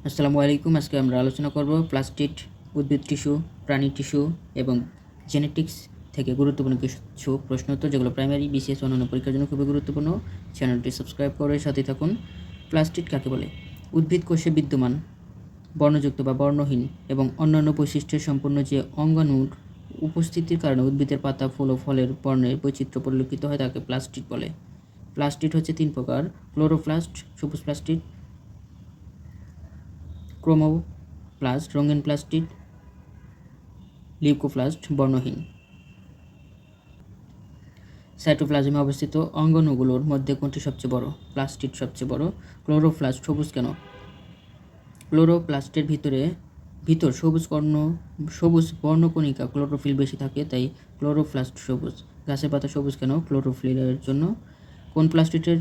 আসসালামু আলাইকুম। আজকে আমরা আলোচনা করব প্লাস্টিড, উদ্ভিদ টিস্যু, প্রাণী টিস্যু এবং জেনেটিক্স থেকে গুরুত্বপূর্ণ কিছু প্রশ্ন উত্তর, যেগুলো প্রাইমারি, বিসিএস অন্যান্য পরীক্ষার জন্য খুবই গুরুত্বপূর্ণ। চ্যানেলটি সাবস্ক্রাইব করে সাথে থাকুন। প্লাস্টিড কাকে বলে? উদ্ভিদ কোষে বিদ্যমান বর্ণযুক্ত বা বর্ণহীন এবং অন্যান্য বৈশিষ্ট্যের সম্পন্ন যে অঙ্গাণুর উপস্থিতির কারণে উদ্ভিদের পাতা, ফুল ও ফলের বর্ণের বৈচিত্র্য পরিলক্ষিত হয় তাকে প্লাস্টিড বলে। প্লাস্টিড হচ্ছে 3 প্রকার: ক্লোরোপ্লাস্ট সবুজ প্লাস্টিড, ক্রোমোপ্লাস্ট রঙিন প্লাস্টিড, লিউকোপ্লাস্ট বর্ণহীন। সাইটোপ্লাজমে অবস্থিত অঙ্গাণুগুলোর মধ্যে কোনটি সবচেয়ে বড়? প্লাস্টিড সবচেয়ে বড়। ক্লোরোপ্লাস্ট সবুজ কেন? ক্লোরোপ্লাস্টের ভিতর সবুজ বর্ণকণিকা ক্লোরোফিল বেশি থাকে, তাই ক্লোরোপ্লাস্ট সবুজ। গাছের পাতা সবুজ কেন? ক্লোরোফিলের জন্য। কোন প্লাস্টিডের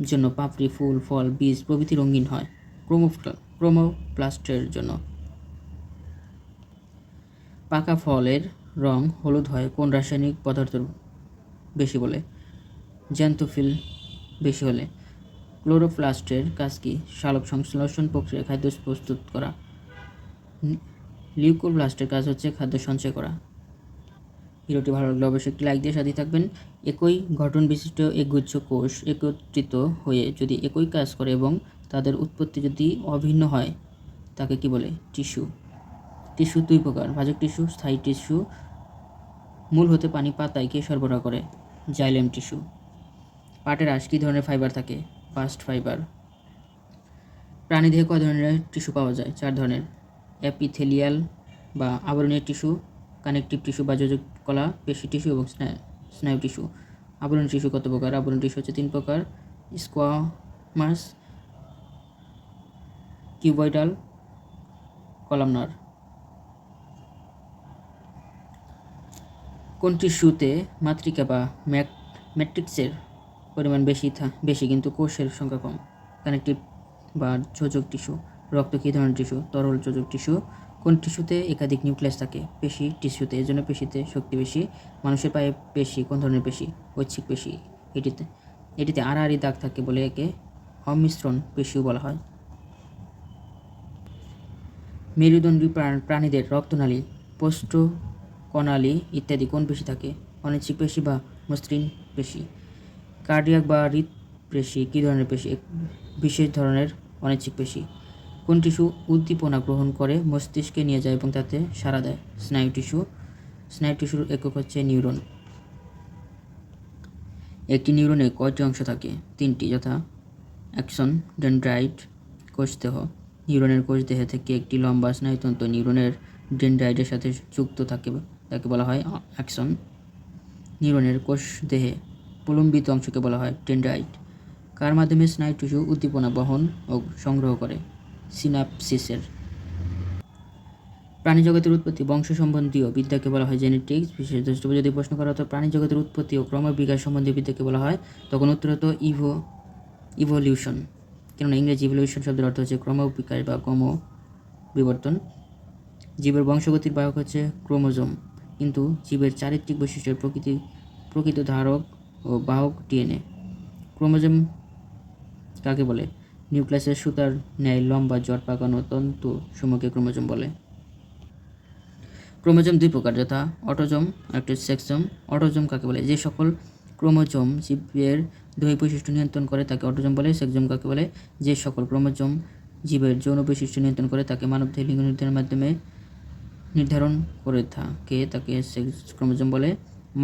জন্য পাপড়ি, ফুল, ফল, বীজ প্রভৃতি রঙিন হয়? ক্রোমোপ্লাস্টের জন্য। পাকা ফলের রং হলুদ হয় কোন রাসায়নিক পদার্থ বেশি বলে? জ্যান্থোফিল বেশি হলে। ক্লোরোপ্লাস্টের কাজ কি? সালোক সংশ্লেষণ প্রক্রিয়ায় খাদ্য প্রস্তুত করা। লিউকোপ্লাস্টের কাজ হচ্ছে খাদ্য সঞ্চয় করা। ভিডিওটি ভালো লাগলে অবশ্যই একটি লাইক দিয়ে সাথে থাকবেন। একই গঠন বিশিষ্ট একগুচ্ছ কোষ একত্রিত হয়ে যদি একই কাজ করে এবং তাদের উৎপত্তি যদি অভিন্ন হয় তাকে কি বলে? টিস্যু। টিস্যু 2 প্রকার: ভাজক টিস্যু, স্থায়ী টিস্যু। মূল হতে পানি পাতায় কে সরবরাহ করে? Xylem tissue. পাটের আঁশ কী ধরনের ফাইবার থাকে? Bast fibre. প্রাণীদেহে কয় ধরনের টিস্যু পাওয়া যায়? 4 ধরনের: এপিথেলিয়াল বা আবরণীয় টিস্যু, কানেকটিভ টিস্যু বা যোজক কলা, পেশি টিস্যু এবং স্নায়ু টিস্যু। আবরণীয় টিস্যু কত প্রকার? আবরণীয় টিস্যু হচ্ছে 3 প্রকার: স্কোয়ামাস, কিউবয়েডাল, কলামনার। কোন টিস্যুতে মাতৃকা বা ম্যাট্রিক্সের পরিমাণ বেশি কিন্তু কোষের সংখ্যা কম? কানেকটিভ বা যোজক টিস্যু। রক্ত কী ধরনের টিস্যু? তরল যোজক টিস্যু। কোন টিস্যুতে একাধিক নিউক্লিয়াস থাকে? পেশি টিস্যুতে, এজন্য পেশিতে শক্তি বেশি। মানুষের পায়ে পেশি কোন ধরনের পেশি? ঐচ্ছিক পেশি। এটিতে আড়াআড়ি দাগ থাকে বলে একে অমিশ্রণ পেশিও বলা হয়। মেরুদণ্ডী প্রাণীদের রক্তনালী, পোস্টকনালী ইত্যাদি কোন পেশি থাকে? অনিচ্ছিক পেশি বা মসৃণ পেশি। কার্ডিয়াক বা হৃৎপেশি কী ধরনের পেশি? বিশেষ ধরনের অনিচ্ছিক পেশি। কোন টিস্যু উদ্দীপনা গ্রহণ করে মস্তিষ্কে নিয়ে যায় এবং তাতে সাড়া দেয়? স্নায়ু টিস্যু। স্নায়ু টিস্যুর একক হচ্ছে নিউরন। একটি নিউরনে কয়টি অংশ থাকে? 3টি, যথা: অ্যাক্সন, ডেনড্রাইট, কোষদেহ। নিউরনের কোষদেহে থেকে একটি লম্বা স্নায়ুতন্ত্র নিউরনের ডেনড্রাইটের সাথে যুক্ত থাকে, তাকে বলা হয় অ্যাক্সন। নিউরনের কোষদেহে প্রলম্বিত অংশকে বলা হয় ডেনড্রাইট। কার মাধ্যমে স্নায়ু টিস্যু উদ্দীপনা বহন ও সংগ্রহ করে? সিনাপসিসের। প্রাণীজগতের উৎপত্তি বংশ সম্বন্ধীয় বিদ্যাকে বলা হয় জেনেটিক্স। বিশেষ দ্রষ্টব্য যদি প্রশ্ন করা হতো প্রাণীজগতের উৎপত্তি ও ক্রমবিকাশ সম্বন্ধীয় বিদ্যাকে বলা হয়, তখন উত্তর হতো ইভোলিউশন। কেননা ইংরেজি ইভলিউশন শব্দের অর্থ হচ্ছে ক্রমবিকাশ বা ক্রম বিবর্তন। জীবের বংশগতির বাহক হচ্ছে ক্রোমোজোম, কিন্তু জীবের চারিত্রিক বৈশিষ্ট্যের প্রকৃত ধারক ও বাহক ডিএনএ। ক্রোমোজোম কাকে বলে? নিউক্লিয়াসের সুতার ন্যায় লম্বা জট পাকানো তন্তু সমূহকে ক্রোমোজোম বলে। ক্রোমোজোম 2 প্রকার, যথা: অটোজোম আর একটা সেক্সোম। অটোজোম কাকে বলে? যে সকল ক্রোমোজোম জীবের দৈহিক বৈশিষ্ট্য নিয়ন্ত্রণ করে তাকে অটোজোম বলে। সেক্সোম কাকে বলে? যে সকল ক্রোমোজোম জীবের যৌন বৈশিষ্ট্য নিয়ন্ত্রণ করে তাকে মানবদেহে লিঙ্গ নির্ধারণের মাধ্যমে নির্ধারণ করে থাকে, তাকে সেক্স ক্রোমোজোম বলে।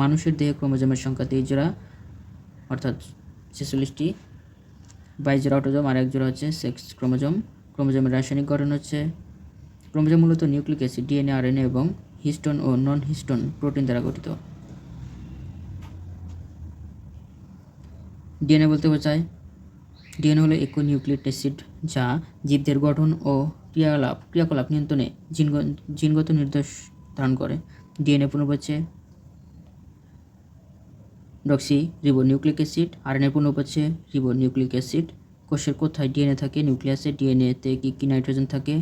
মানুষের দেহে ক্রোমোজোমের সংখ্যা 23 জোড়া, অর্থাৎ 46টি। 22 জোড়া অটোজোম আর 1 জোড়া হচ্ছে সেক্স ক্রোমোজোম। ক্রোমোজোমের রাসায়নিক গঠন হচ্ছে: ক্রোমোজোম মূলত নিউক্লিক অ্যাসিড, ডিএনএ, আরএনএ এবং হিস্টোন ও নন হিস্টোন প্রোটিন দ্বারা গঠিত। ডিএনএ বলতে বোঝায়, ডিএনএ হলো একক নিউক্লিক অ্যাসিড যা জীবদের গঠন ও ক্রিয়াকলাপ নিয়ন্ত্রণে জিনগত নির্দেশ ধারণ করে। ডিএনএ পূর্ণ হচ্ছে ডক্সি রিবোনিউক্লিক অ্যাসিড। আরএনএ পূর্ণ হচ্ছে রিবোনিউক্লিক অ্যাসিড। কোষের কোথায় ডিএনএ থাকে? নিউক্লিয়াসে। ডিএনএতে কী কী নাইট্রোজেন থাকে?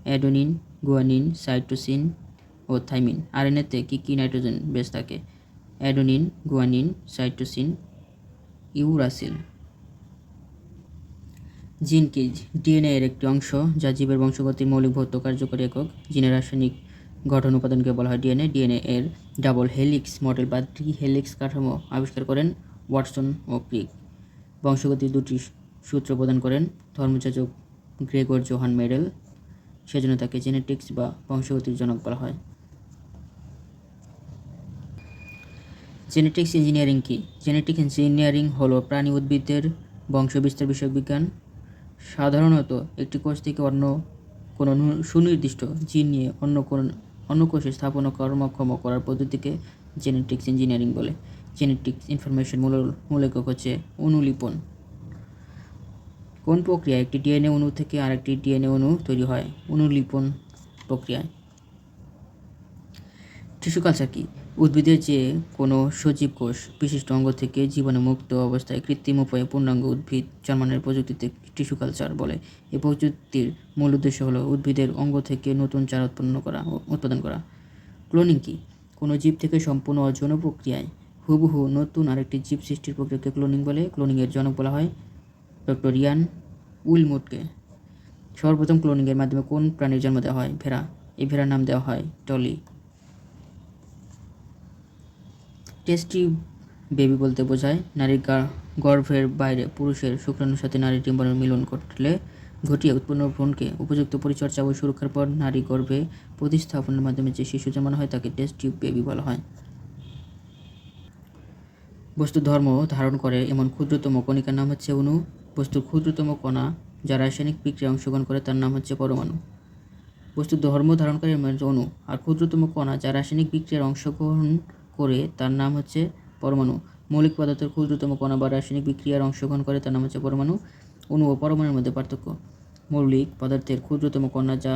অ্যাডেনিন, গুয়ানিন, সাইটোসিন ও থাইমিন। আরএনএতে কী কী নাইট্রোজেন বেস থাকে? Adenine, guanine, cytosine, uracil. জিন কি? ডিএনএ এর একটি অংশ যা জীবের বংশগতির মৌলিক ভৌত কার্যকরী একক। জিনের রাসায়নিক গঠন উপাদানকে বলা হয় ডিএনএ। ডিএনএ এর ডাবল হেলিক্স মডেল বা ট্রি হেলিক্স কাঠামো আবিষ্কার করেন ওয়াটসন ও ক্রিক। বংশগতির দুটি সূত্র প্রদান করেন ধর্মযাজক গ্রেগর জোহান মেডেল। সেজন্য তাকে জেনেটিক্স বা বংশগতির জনক বলা হয়। জেনেটিক্স ইঞ্জিনিয়ারিং কি? জেনেটিক ইঞ্জিনিয়ারিং হলো প্রাণী উদ্ভিদের বংশবিস্তার বিষয়ক বিজ্ঞান। সাধারণত একটি কোষ থেকে অন্য কোনো সুনির্দিষ্ট জিন নিয়ে অন্য কোষে স্থাপন ও কর্মক্ষম করার পদ্ধতিকে জেনেটিক্স ইঞ্জিনিয়ারিং বলে। জেনেটিক্স ইনফরমেশন মূল একক হচ্ছে অনুলিপন। কোন প্রক্রিয়ায় একটি ডিএনএ অণু থেকে আরেকটি ডিএনএ অণু তৈরি হয়? অনুলিপন প্রক্রিয়ায়। টিস্যু কালচার কি? উদ্ভিদের যে কোনো সজীব কোষ বিশিষ্ট অঙ্গ থেকে জীবাণুমুক্ত অবস্থায় কৃত্রিম উপায়ে পূর্ণাঙ্গ উদ্ভিদ জন্মানোর প্রযুক্তিতে টিস্যু কালচার বলে। এই প্রযুক্তির মূল উদ্দেশ্য হলো উদ্ভিদের অঙ্গ থেকে নতুন চারা উৎপাদন করা। ক্লোনিং কি? কোনো জীব থেকে সম্পূর্ণ অযৌন প্রক্রিয়ায় হুবহু নতুন আরেকটি জীব সৃষ্টির প্রক্রিয়াকে ক্লোনিং বলে। ক্লোনিংয়ের জনক বলা হয় ডক্টর ইয়ান উইলমুটকে। সর্বপ্রথম ক্লোনিংয়ের মাধ্যমে কোন প্রাণীর জন্ম দেওয়া হয়? ভেড়া। এই ভেড়ার নাম দেওয়া হয় ডলি। টেস্টি বেবি বলতে বোঝায় নারীর গর্ভের বাইরে পুরুষের শুক্রাণুর সাথে নারীর ডিম্বাণুর মিলন ঘটিয়ে উৎপন্ন ভ্রূণকে উপযুক্ত পরিচর্যা ও সুরক্ষার পর নারী গর্ভে প্রতিস্থাপনের মাধ্যমে যে শিশু জন্মানো হয় তাকে টেস্ট টিউব বেবি বলা হয়। বস্তুর ধর্ম ধারণ করে এমন ক্ষুদ্রতম কণিকার নাম হচ্ছে অণু। বস্তুর ক্ষুদ্রতম কণা যা রাসায়নিক বিক্রিয়ায় অংশগ্রহণ করে তার নাম হচ্ছে পরমাণু। বস্তুর ধর্ম ধারণকারী অণু আর ক্ষুদ্রতম কণা যা রাসায়নিক বিক্রিয়ার অংশগ্রহণ করে তার নাম হচ্ছে পরমাণু। মৌলিক পদার্থের ক্ষুদ্রতম কণা বা রাসায়নিক বিক্রিয়ার অংশগ্রহণ করে তার নাম হচ্ছে পরমাণু। অণু ও পরমাণুর মধ্যে পার্থক্য: মৌলিক পদার্থের ক্ষুদ্রতম কণা যা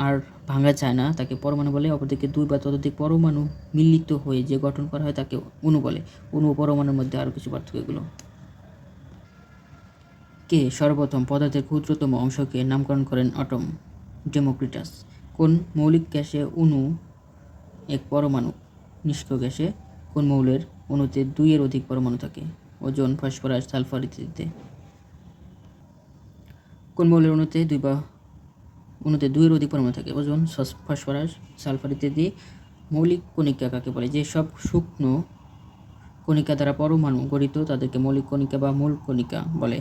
আর ভাঙা যায় না তাকে পরমাণু বলে। অপরদিকে দুই বা ততোধিক পরমাণু মিলিত হয়ে যে গঠন করা হয় তাকে অণু বলে। অণু ও পরমাণুর মধ্যে আরও কিছু পার্থক্য এগুলো। কে সর্বপ্রথম পদার্থের ক্ষুদ্রতম অংশকে নামকরণ করেন? অটম। ডেমোক্রিটাস। কোন মৌলিক গ্যাসে অণু এক পরমাণু? নিষ্ক্রিয় গ্যাসে। কোন মৌলের অণুতে 2 এর অধিক পরমাণু থাকে? ওজোন, ফসফরাস, সালফার ইত্যাদিতে। কোন মৌলের অণুতে 2 এর অধিক পরমাণু থাকে? ওজোন, ফসফরাস, সালফার ইত্যাদি। মৌলিক কণিকা কাকে বলে? যে সব শুকনো কণিকা দ্বারা পরমাণু গঠিত তাদেরকে মৌলিক কণিকা বা মূল কণিকা বলে।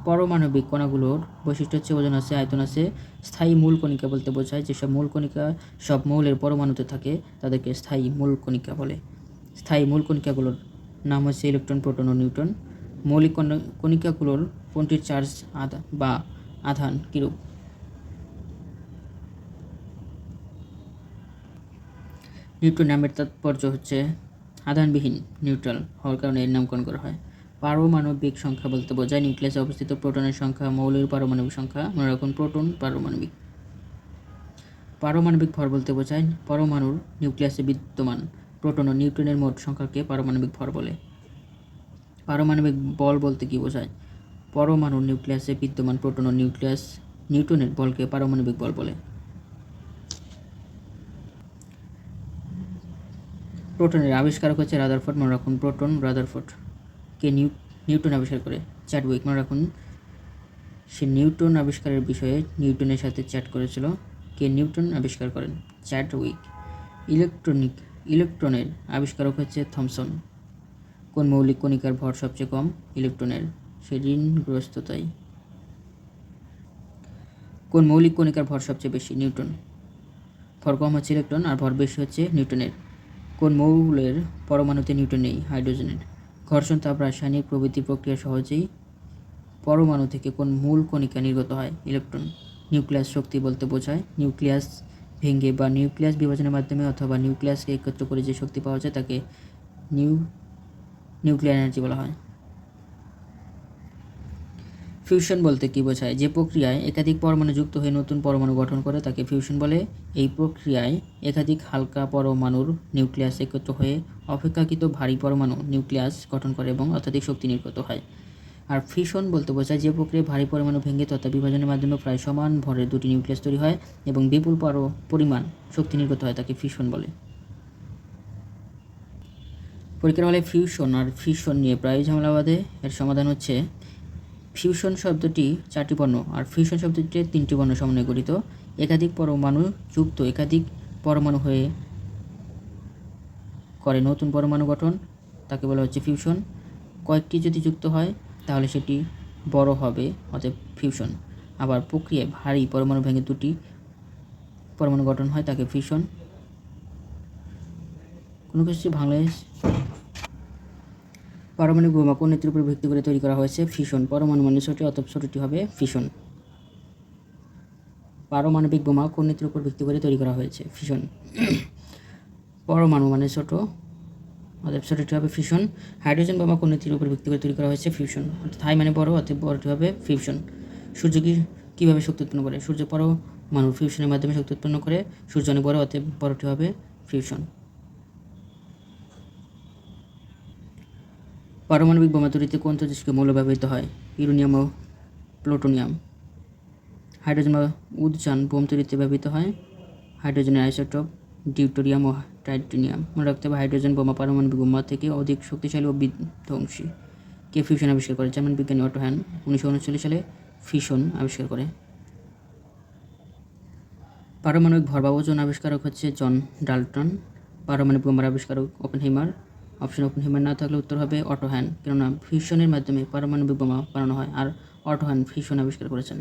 পরমাণবিক কণাগুলোর বৈশিষ্ট্য হচ্ছে ওজন আছে, আয়তন আছে। স্থায়ী মূল কণিকা বলতে বোঝায় যেসব মূল কণিকা সব মৌলের পরমাণুতে থাকে তাদেরকে স্থায়ী মূল কণিকা বলে। স্থায়ী মূল কণিকাগুলোর নাম হচ্ছে ইলেকট্রন, প্রোটন ও নিউট্রন। মৌলিক কণিকাগুলোর কোনটির চার্জ বা আধান কিরূপ? নিউট্রন নামের তাৎপর্য হচ্ছে আধানবিহীন, নিউট্রাল হওয়ার কারণে এর নামকরণ করা হয়। পারমাণবিক সংখ্যা বলতে বোঝায় নিউক্লিয়াসে অবস্থিত প্রোটনের সংখ্যা। মৌলের পারমাণবিক সংখ্যা মনে রাখুন প্রোটন পারমাণবিক। পারমাণবিক ভর বলতে বোঝায় পরমাণুর নিউক্লিয়াসে বিদ্যমান প্রোটন ও নিউট্রনের মোট সংখ্যাকে পারমাণবিক ভর বলে। পারমাণবিক বল বলতে কি বোঝায়? পরমাণুর নিউক্লিয়াসে বিদ্যমান প্রোটন ও নিউট্রনের বলকে পারমাণবিক বল বলে। প্রোটনের আবিষ্কারক হচ্ছে রাদারফোর্ড। মনে রাখুন প্রোটন রাদারফোর্ড। কে নিউটন আবিষ্কার করে? চ্যাডউইক। মনে রাখুন সে নিউটন আবিষ্কারের বিষয়ে নিউটনের সাথে চ্যাট করেছিল। কে নিউটন আবিষ্কার করেন? চ্যাডউইক। ইলেকট্রনের আবিষ্কারক হচ্ছে থমসন। কোন মৌলিক কণিকার ভর সবচেয়ে কম? ইলেকট্রনের। সে ঋণগ্রস্ততাই। কোন মৌলিক কণিকার ভর সবচেয়ে বেশি? নিউটন। ভর কম হচ্ছে ইলেকট্রন আর ভর বেশি হচ্ছে নিউটনের। কোন মৌলের পরমাণুতে নিউটন নেই? হাইড্রোজেনের। ঘর্ষণ, তাপ, রাসায়নিক প্রভৃতি প্রক্রিয়া সহজেই পরমাণু থেকে কোন মূল কণিকা নির্গত হয়? ইলেকট্রন। নিউক্লিয়াস শক্তি বলতে বোঝায় নিউক্লিয়াস ভেঙে বা নিউক্লিয়াস বিভাজনের মাধ্যমে অথবা নিউক্লিয়াসকে একত্র করে যে শক্তি পাওয়া যায় তাকে নিউক্লিয়ার এনার্জি বলা হয়। ফিউশন বলতে কি বোঝায়? যে প্রক্রিয়ায় একাধিক পরমাণু যুক্ত হয়ে নতুন পরমাণু গঠন করে তাকে ফিউশন বলে। এই প্রক্রিয়ায় একাধিক হালকা পরমাণুর নিউক্লিয়াস একত্র হয়ে অপেক্ষাকৃত ভারী পরমাণু নিউক্লিয়াস গঠন করে এবং অত্যাধিক শক্তি নির্গত হয়। আর ফিউশন বলতে বোঝায় যে প্রক্রিয়ায় ভারী পরমাণু ভেঙে তথা বিভাজনের মাধ্যমে প্রায় সমান ভরের 2টি নিউক্লিয়াস তৈরি হয় এবং বিপুল পরিমাণ শক্তি নির্গত হয় তাকে ফিউশন বলে। পরীক্ষার হলে ফিউশন আর ফিশন নিয়ে প্রায় ঝামেলা বাঁধে। এর সমাধান হচ্ছে ফিউশন শব্দটি 4টি বর্ণ আর ফিউশন শব্দটি 3টি বর্ণ সমন্বয়ে গঠিত। একাধিক পরমাণু যুক্ত একাধিক পরমাণু হয়ে করে নতুন পরমাণু গঠন, তাকে বলা হচ্ছে ফিউশন। কয়েকটি যদি যুক্ত হয় তাহলে সেটি বড় হবে, অতএব ফিউশন। আবার প্রক্রিয়ায় ভারী পরমাণু ভেঙে দুটি পরমাণু গঠন হয়, তাকে ফিউশন। কোনো কিছু ভাঙলে পারমাণবিক বোমা কোন নীতির উপর ভিত্তি করে তৈরি করা হয়েছে? ফিউশন। পরমাণু মানে ছোট, অতএব ছোটটি হবে ফিউশন। পারমাণবিক বোমা কোন নীতির উপর ভিত্তি করে তৈরি করা হয়েছে? ফিউশন। পরমাণু মানে ছোট, অতএব ছোটটি হবে ফিউশন। হাইড্রোজেন বোমা কোন নীতির উপর ভিত্তি করে তৈরি করা হয়েছে? ফিউশন। অর্থাৎ হাই মানে বড়, অতএব বড়টি হবে ফিউশন। সূর্য কীভাবে শক্তি উৎপন্ন করে? সূর্য পরমাণু ফিউশনের মাধ্যমে শক্তি উৎপন্ন করে। সূর্য অনেক বড়, অতএব বড়টি হবে ফিউশন। পারমাণবিক বোমা তৈরিতে কোন তেজস্ক্রিয় মৌল ব্যবহৃত হয়? ইউরেনিয়াম ও প্লুটোনিয়াম। হাইড্রোজেন বা উদজান বোম তৈরিতে ব্যবহৃত হয়। হাইড্রোজেনের আইসোটোপ ডিউটেরিয়াম ও টাইটেনিয়াম। মনে রাখতে হবে হাইড্রোজেন বোমা পারমাণবিক বোমা থেকে অধিক শক্তিশালী ও বিধ্বংসী। কে ফিউশন আবিষ্কার করে? জার্মান বিজ্ঞানী অটো হ্যান 1939 সালে ফিউশন আবিষ্কার করে। পারমাণবিক ভর বা ওজন আবিষ্কারক হচ্ছে জন ডাল্টন। পারমাণবিক বোমার আবিষ্কারক ওপেনহেইমার। অপশন ওপেনহেইমার না থাকলে উত্তর হবে অটো হ্যান, কেননা ফিউশনের মাধ্যমে পারমাণবিক বোমা বানানো হয় আর অটো হ্যান ফিউশন আবিষ্কার করেছেন।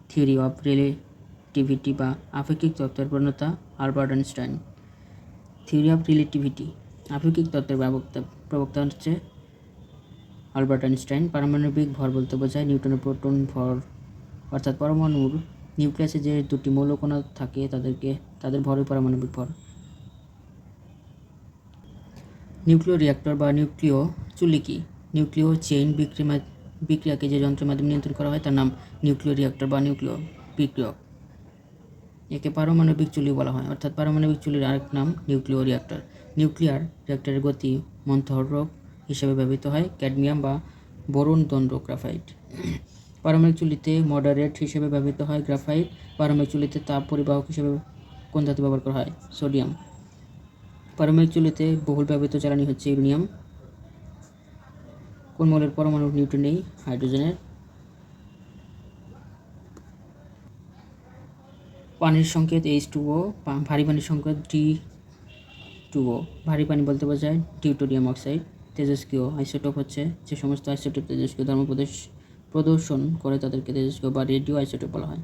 থিওরি অফ রিলেটিভিটি বা আপেক্ষিক তত্ত্বের প্রণেতা Albert Einstein. Theory of relativity আপেক্ষিক তত্ত্বের প্রবক্তা হচ্ছে আলবার্ট আইনস্টাইন। পারমাণবিক ভর বলতে বোঝায় নিউটনের প্রোটন ভর, অর্থাৎ পরমাণুর নিউক্লিয়াসে যে দুটি মৌলকণা থাকে তাদের ভরই পারমাণবিক ভর। নিউক্লিয় রিঅ্যাক্টর বা নিউক্লিয় চুল্লি কি? নিউক্লিয় চেইন বিক্রিয়াকে যে যন্ত্রের মাধ্যমে নিয়ন্ত্রণ করা হয় তার নাম নিউক্লিয় রিঅ্যাক্টর বা নিউক্লিয় বিক্রিয়ক। একে পারমাণবিক চুল্লি বলা হয়, অর্থাৎ পারমাণবিক চুল্লির আরেক নাম নিউক্লিয় রিঅ্যাক্টর। নিউক্লিয়ার রিঅ্যাক্টরের গতি মন্থরক হিসেবে ব্যবহৃত হয় ক্যাডমিয়াম বা বোরন দণ্ড গ্রাফাইট। পারমাণবিক চুল্লিতে মডারেট হিসেবে ব্যবহৃত হয় গ্রাফাইট। পারমাণবিক চুল্লিতে তাপ পরিবাহক হিসেবে কোন ধাতু ব্যবহার করা হয়? সোডিয়াম। পারমাণবিক চুল্লিতে বহুল ব্যবহৃত জ্বালানি হচ্ছে ইউরেনিয়াম। কোন মৌলের পরমাণু নিউট্রন নেই? হাইড্রোজেনের। পানির সংকেত H2O, ভারী পানির সংকেত D2O। ভারী পানি বলতে বোঝায় ডিউটেরিয়াম অক্সাইড। তেজস্ক্রিয় আইসোটোপ হচ্ছে যে সমস্ত আইসোটোপ তেজস্ক্রিয় ধর্ম প্রদর্শন করে তাদেরকে তেজস্ক্রিয় বা রেডিও আইসোটোপ বলা হয়।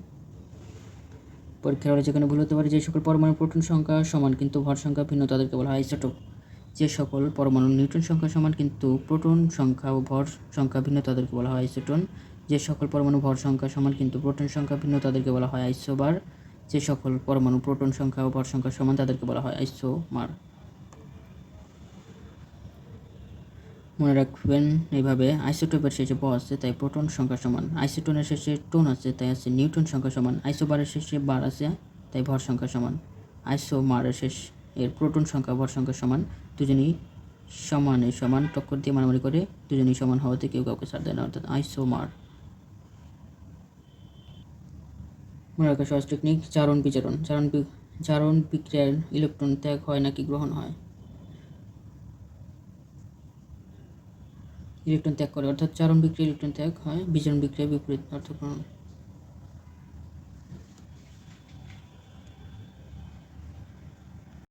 পরীক্ষার হলে যেখানে ভুল হতে পারে, যে সকল পরমাণুর প্রোটন সংখ্যা সমান কিন্তু ভর সংখ্যা ভিন্ন তাদেরকে বলা হয় আইসোটোপ। যে সকল পরমাণুর নিউট্রন সংখ্যা সমান কিন্তু প্রোটন সংখ্যা ও ভর সংখ্যা ভিন্ন তাদেরকে বলা হয় আইসোটোন। যে সকল পরমাণু ভর সংখ্যা সমান কিন্তু প্রোটন সংখ্যা ভিন্ন তাদেরকে বলা হয় আইসোবার। যে সকল পরমাণু প্রোটন সংখ্যা ও ভর সংখ্যা সমান তাদেরকে বলা হয় আইসোমার। মনে রাখবেন এইভাবে, আইসোটোপের শেষে ব আছে তাই প্রোটন সংখ্যা সমান, আইসোটোনের শেষে টোন আছে তাই আছে নিউটন সংখ্যা সমান, আইসোবারের শেষে বার আছে তাই ভর সংখ্যা সমান, আইসোমারের শেষ এর প্রোটন সংখ্যা ভর সংখ্যা সমান। দুজনেই সমান টক্কর দিয়ে মারামারি করে, দুজনেই সমান হওয়াতে কেউ কাউকে ছাড় দেয় না, অর্থাৎ আইসোমার। মনে রাখা সহজ টেকনিক জারণ বিজারণ। জারণ বিক্রিয়ার ইলেকট্রন ত্যাগ হয় নাকি গ্রহণ হয়? ইলেকট্রন ত্যাগ করে, অর্থাৎ জারণ বিক্রিয়া ইলেকট্রন ত্যাগ হয়, বিজারণ বিক্রিয়া বিপরীত অর্থ গ্রহণ।